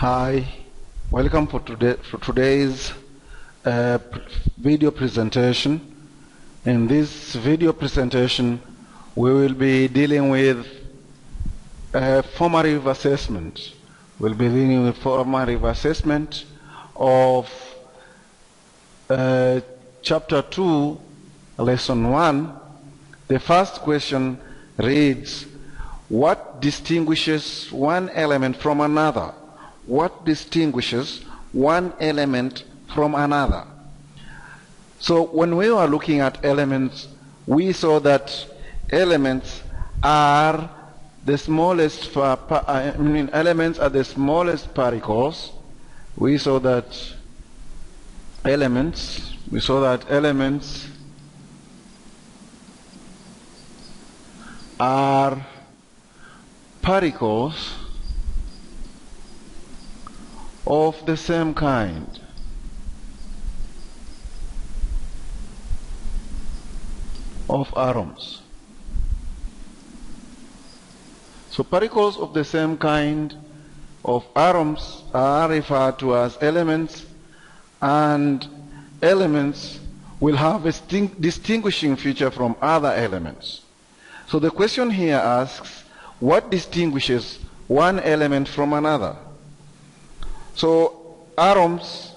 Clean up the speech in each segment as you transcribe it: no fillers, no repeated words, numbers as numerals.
Hi, welcome for today's video presentation. In this video presentation, we will be dealing with formative assessment. We'll be dealing with formative assessment of Chapter 2, Lesson 1. The first question reads, what distinguishes one element from another? What distinguishes one element from another? So when we were looking at elements, we saw that elements are the smallest elements are the smallest particles. We saw that elements are particles of the same kind. Of atoms. So particles of the same kind of atoms are referred to as elements, and elements will have a distinguishing feature from other elements. So the question here asks, what distinguishes one element from another? So atoms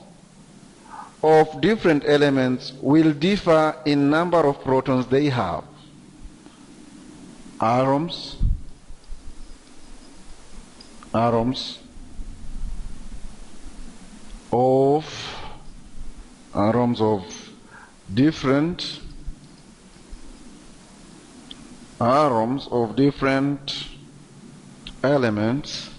of different elements will differ in number of protons they have. Atoms of different elements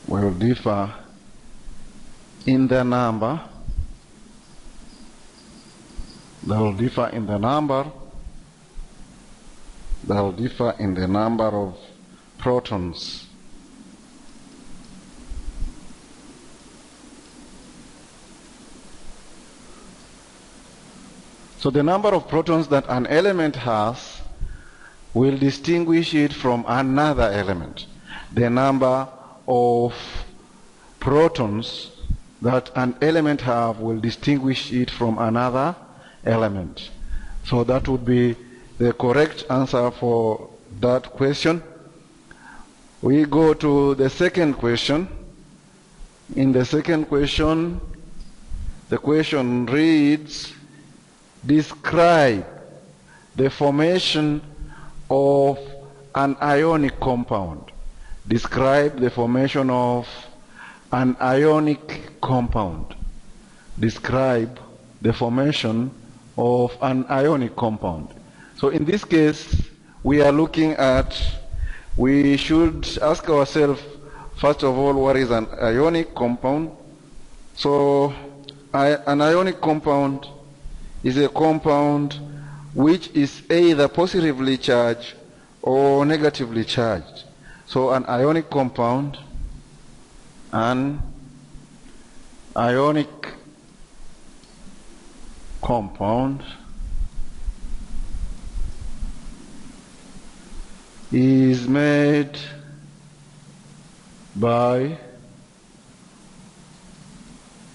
will differ in the number. They will differ in the number of protons. So the number of protons that an element has will distinguish it from another element. The number of protons that an element have will distinguish it from another element. So that would be the correct answer for that question. We go to the second question. In the second question, the question reads, describe the formation of an ionic compound. Describe the formation of an ionic compound. Describe the formation of an ionic compound. So in this case, we should ask ourselves, first of all, what is an ionic compound? So an ionic compound is a compound which is either positively charged or negatively charged. So an ionic compound, is made by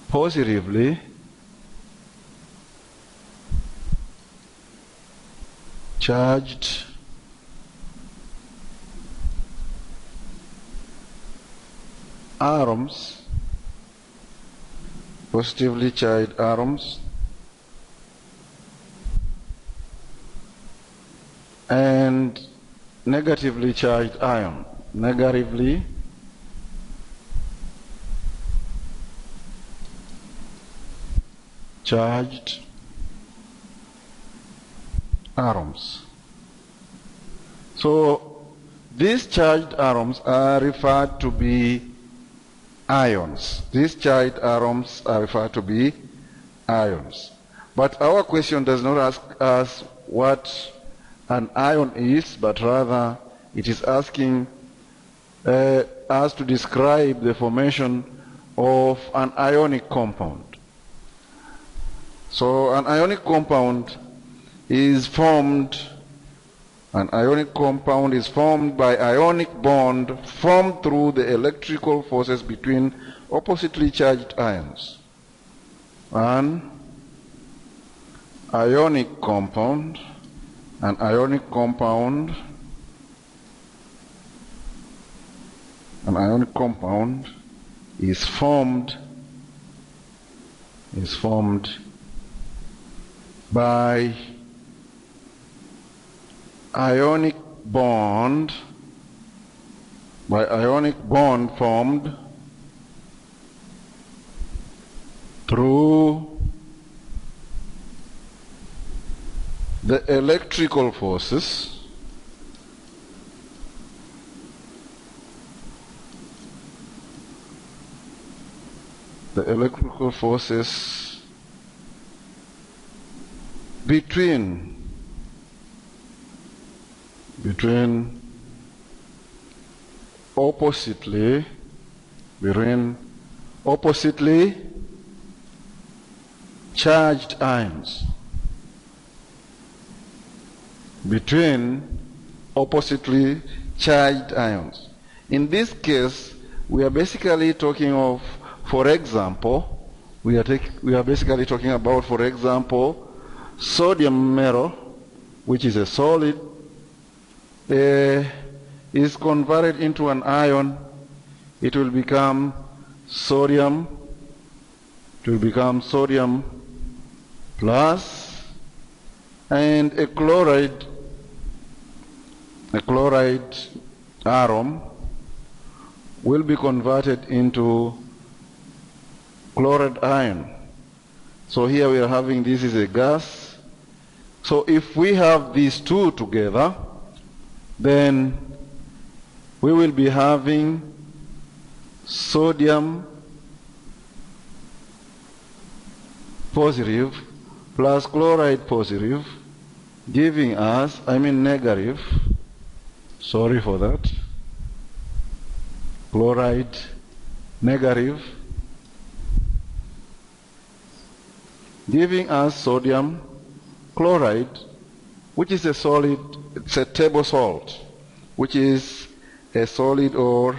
positively charged atoms, and negatively charged ion. Negatively charged atoms. So these charged atoms are referred to be ions. These charged atoms are referred to be ions. But our question does not ask us what an ion is, but rather it is asking us to describe the formation of an ionic compound. So an ionic compound is formed, an ionic compound is formed by ionic bond formed through the electrical forces between oppositely charged ions. An ionic compound is formed by ionic bond formed through the electrical forces between oppositely charged ions. In this case, we are basically talking of, for example, sodium metal, which is a solid, is converted into an ion. It will become sodium. Plus, and a chloride atom will be converted into chloride ion. So here we are having, this is a gas. So if we have these two together, then we will be having sodium positive plus chloride positive, giving us, negative, sorry for that, chloride negative, giving us sodium chloride, which is a solid. It's a table salt, which is a solid or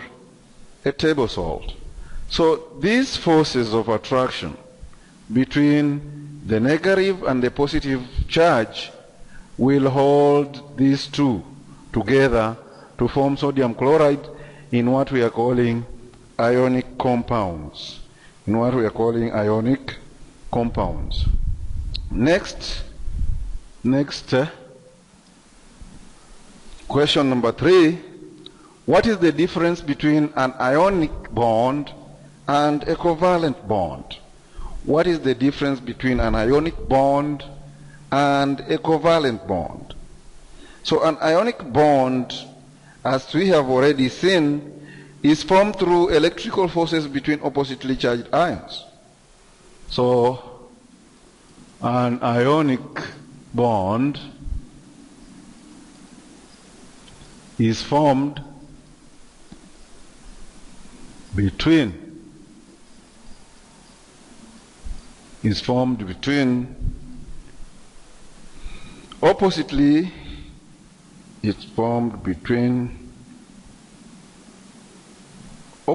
a table salt. So these forces of attraction between the negative and the positive charge will hold these two together to form sodium chloride in what we are calling ionic compounds. Next, question number 3. What is the difference between an ionic bond and a covalent bond? What is the difference between an ionic bond and a covalent bond? So an ionic bond, as we have already seen, is formed through electrical forces between oppositely charged ions. So an ionic bond is formed between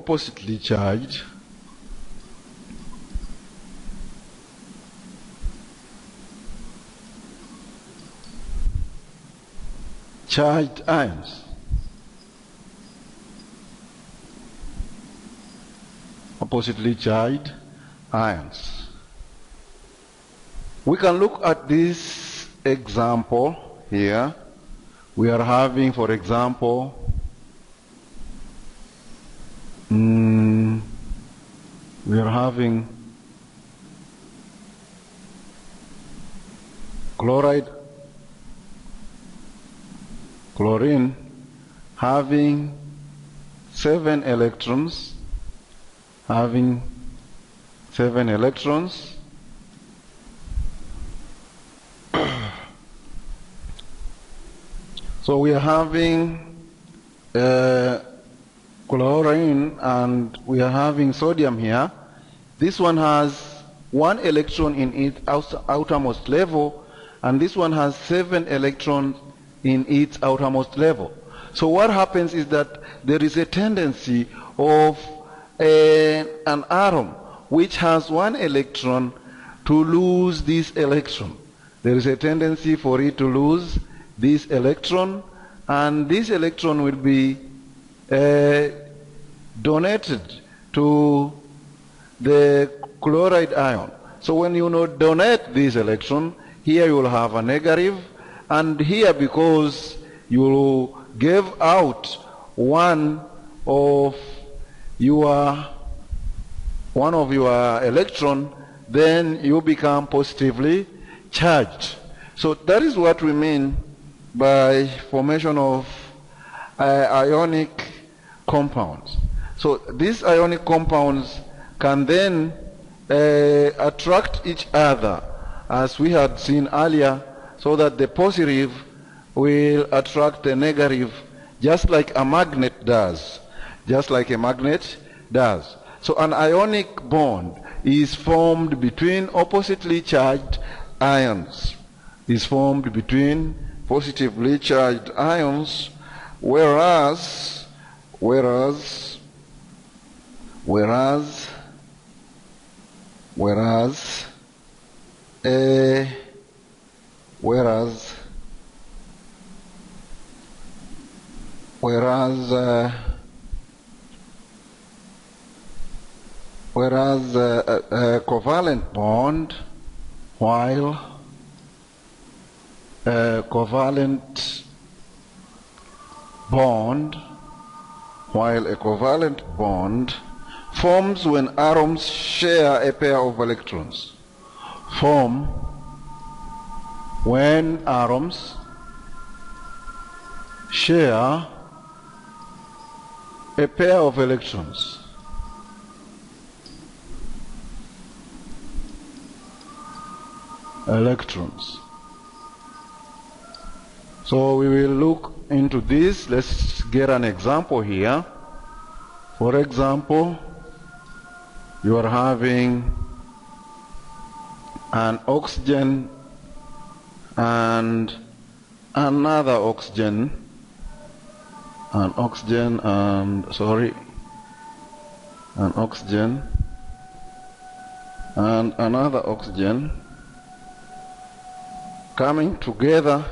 oppositely charged ions. We can look at this example here. We are having, for example, we are having chlorine having 7 electrons, So we are having chlorine and we are having sodium here. This one has 1 electron in its outermost level and this one has 7 electrons in its outermost level. So what happens is that there is a tendency of an atom which has 1 electron to lose this electron. There is a tendency for it to lose this electron, and this electron will be donated to the chloride ion. So when you donate this electron, here you will have a negative, and here because you gave out one of your electron, then you become positively charged. So that is what we mean by formation of ionic compounds. So these ionic compounds can then attract each other, as we had seen earlier, so that the positive will attract the negative, just like a magnet does. Just like a magnet does. So an ionic bond is formed between oppositely charged ions. Is formed between positively charged ions, whereas a covalent bond, while a covalent bond forms when atoms share a pair of electrons. Form when atoms share a pair of electrons. So we will look into this. Let's get an example here. For example, you are having an oxygen and another oxygen, an oxygen and another oxygen coming together.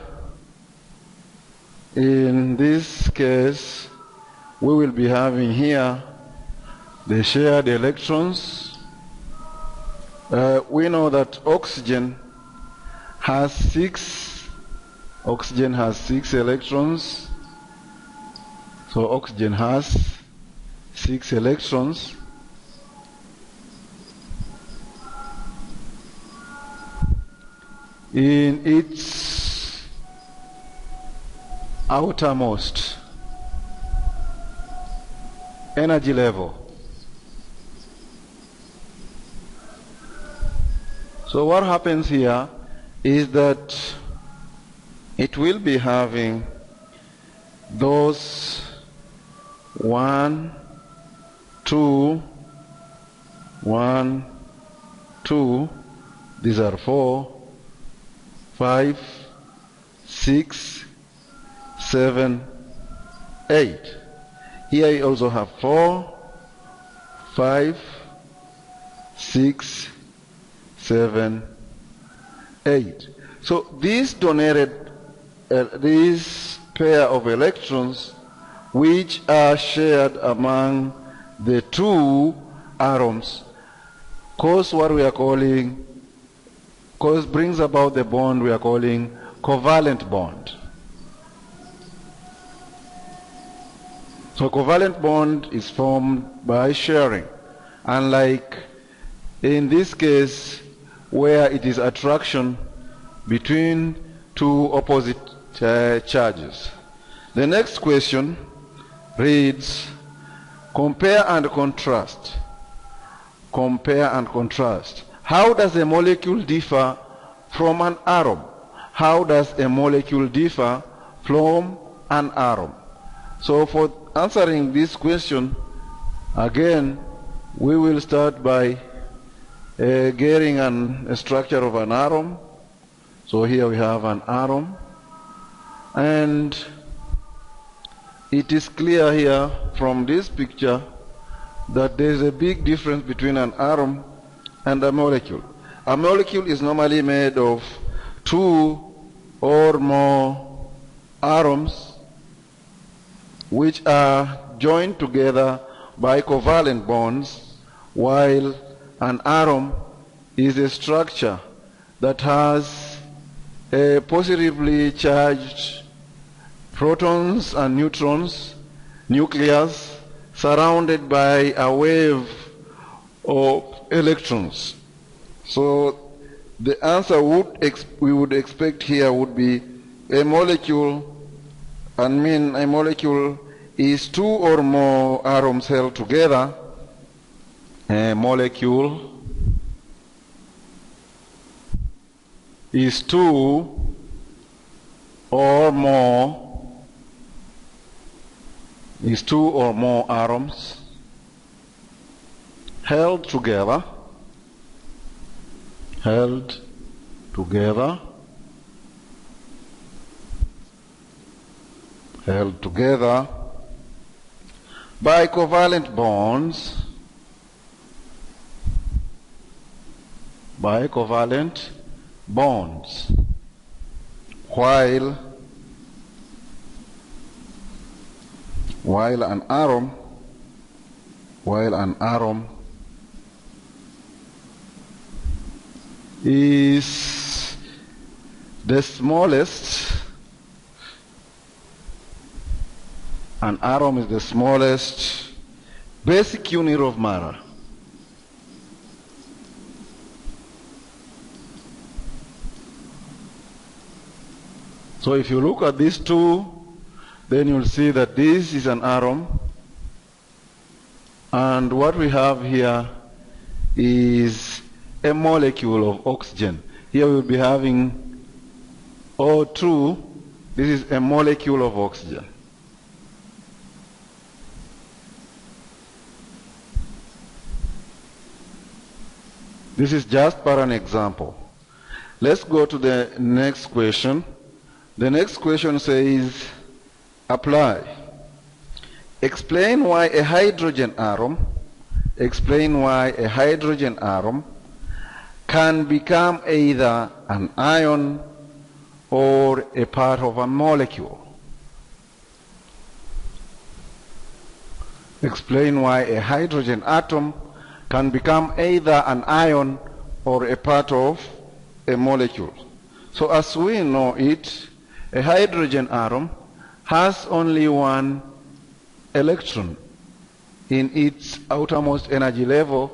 In this case, we will be having here the shared electrons. We know that oxygen has 6 electrons. So oxygen has 6 electrons. In its outermost energy level. So what happens here is that it will be having those 1, 2, 1, 2, these are 4, 5, 6, 7, 8. Here you also have 4, 5, 6, 7, 8. So this donated, this pair of electrons which are shared among the 2 atoms cause what we are calling, brings about the bond we are calling covalent bond. So covalent bond is formed by sharing, unlike in this case where it is attraction between 2 opposite charges. The next question reads, compare and contrast. Compare and contrast. How does a molecule differ from an atom? How does a molecule differ from an atom? So for answering this question, again, we will start by getting a structure of an atom. So here we have an atom, and it is clear here from this picture that there is a big difference between an atom and a molecule. A molecule is normally made of two or more atoms which are joined together by covalent bonds, while an atom is a structure that has a positively charged protons and neutrons, nucleus, surrounded by a wave of electrons. So the answer we would expect here would be a molecule. A molecule is two or more atoms held together. A molecule is two or more atoms held together by covalent bonds, while an atom is the smallest. An atom is the smallest basic unit of matter. So if you look at these two, then you'll see that this is an atom, and what we have here is a molecule of oxygen. Here we'll be having O2. This is a molecule of oxygen. This is just for an example. Let's go to the next question. The next question says, apply. Explain why a hydrogen atom can become either an ion or a part of a molecule. Explain why a hydrogen atom can become either an ion or a part of a molecule. So as we know it, a hydrogen atom has only one electron in its outermost energy level,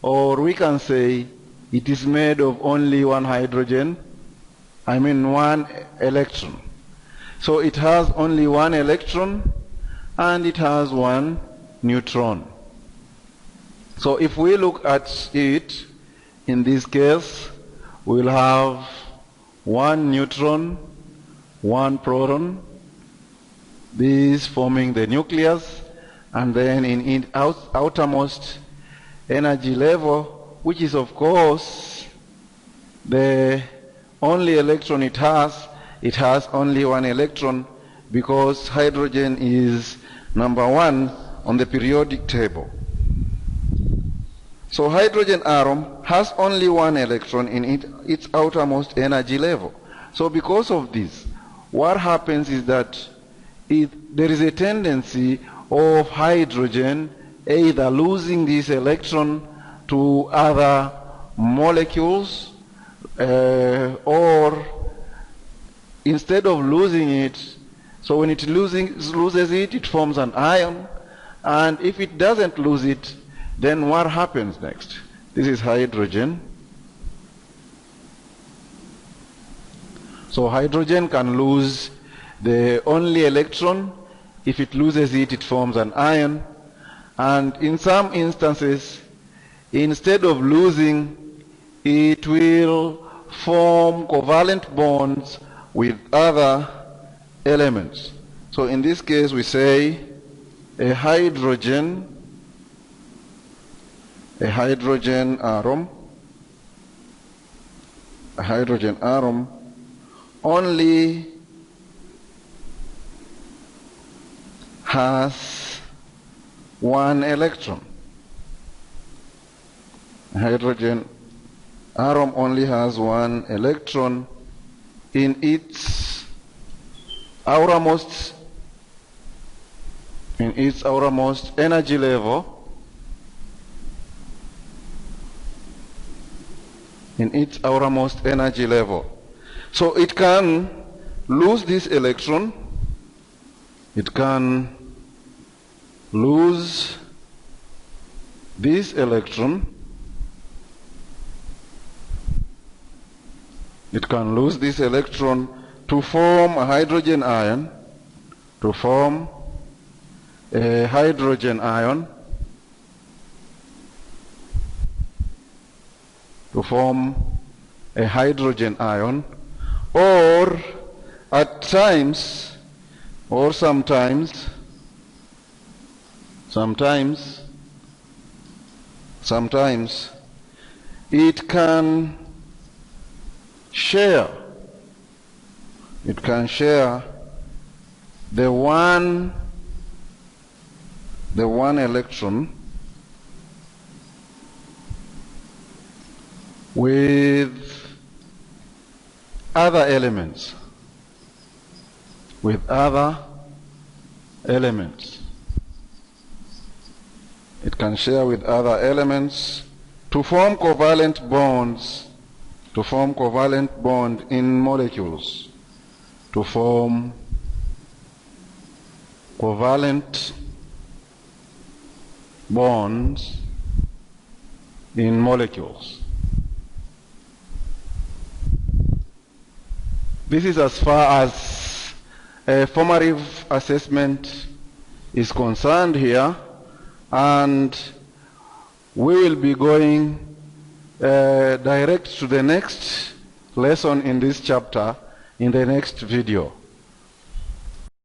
or we can say it is made of only one one electron. So it has only one electron and it has one neutron. So if we look at it, in this case, we'll have one neutron, one proton, these forming the nucleus, and then in outermost energy level, which is of course the only electron it has only one electron, because hydrogen is number 1 on the periodic table. So hydrogen atom has only one electron in its outermost energy level. So because of this, what happens is that there is a tendency of hydrogen either losing this electron to other molecules, or instead of losing it, so when it loses it, it forms an ion, and if it doesn't lose it, then what happens next? This is hydrogen. So hydrogen can lose the only electron. If it loses it, it forms an ion. And in some instances, instead of losing, it will form covalent bonds with other elements. So in this case, we say a hydrogen atom only has one electron. Hydrogen atom only has one electron in its outermost energy level. So it can lose this electron. It can lose this electron. It can lose this electron to form a hydrogen ion, to form a hydrogen ion, or at times, or sometimes it can share the one electron with other elements. It can share with other elements to form covalent bonds, in molecules, to form covalent bonds in molecules. This is as far as a formative assessment is concerned here, and we will be going direct to the next lesson in this chapter in the next video.